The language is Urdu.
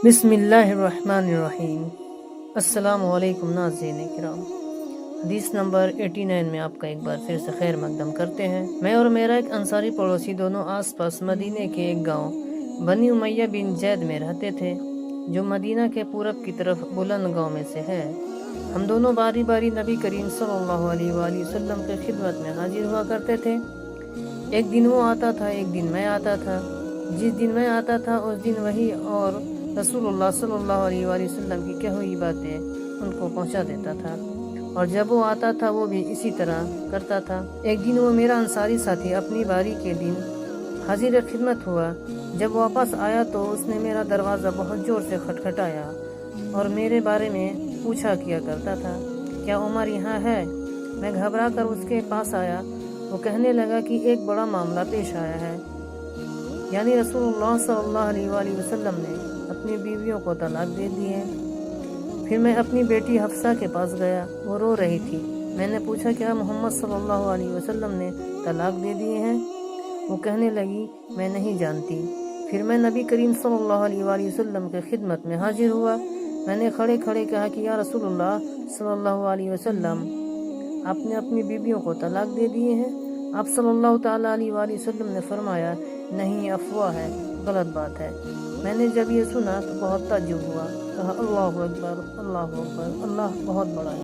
بسم اللہ الرحمن الرحیم۔ السلام علیکم ناظرین کرام، حدیث نمبر 89 میں آپ کا ایک بار پھر سے خیر مقدم کرتے ہیں۔ میں اور میرا ایک انصاری پڑوسی دونوں آس پاس مدینے کے ایک گاؤں بنی امیہ بن زید میں رہتے تھے، جو مدینہ کے پورب کی طرف بلند گاؤں میں سے ہے۔ ہم دونوں باری باری نبی کریم صلی اللہ علیہ وآلہ وسلم کی خدمت میں حاضر ہوا کرتے تھے۔ ایک دن وہ آتا تھا، ایک دن میں آتا تھا۔ جس دن میں آتا تھا اس دن وہی اور رسول اللہ صلی اللہ علیہ وآلہ وسلم کی کہی ہوئی باتیں ان کو پہنچا دیتا تھا، اور جب وہ آتا تھا وہ بھی اسی طرح کرتا تھا۔ ایک دن وہ میرا انصاری ساتھی اپنی باری کے دن حاضر خدمت ہوا۔ جب واپس آیا تو اس نے میرا دروازہ بہت زور سے کھٹکھٹایا اور میرے بارے میں پوچھا کیا کرتا تھا، کیا عمر یہاں ہے؟ میں گھبرا کر اس کے پاس آیا۔ وہ کہنے لگا کہ ایک بڑا معاملہ پیش آیا ہے، یعنی رسول اللہ صلی اللہ علیہ وآلہ وسلم نے اپنی بیویوں کو طلاق دے دی ہے۔ پھر میں اپنی بیٹی حفصہ کے پاس گیا، وہ رو رہی تھی۔ میں نے پوچھا، کیا محمد صلی اللہ علیہ وسلم نے طلاق دے دیے ہیں؟ وہ کہنے لگی، میں نہیں جانتی۔ پھر میں نبی کریم صلی اللہ علیہ وآلہ وسلم کی خدمت میں حاضر ہوا۔ میں نے کھڑے کھڑے کہا کہ یا رسول اللہ صلی اللہ علیہ وسلم، آپ نے اپنی بیویوں کو طلاق دے دیے ہیں؟ آپ صلی اللہ تعالیٰ علیہ وآلہ وسلم نے فرمایا، نہیں، افواہ ہے، غلط بات ہے۔ میں نے جب یہ سنا تو بہت تعجب ہوا، کہا اللہ اکبر، اللہ اکبر، اللہ بہت بڑا ہے۔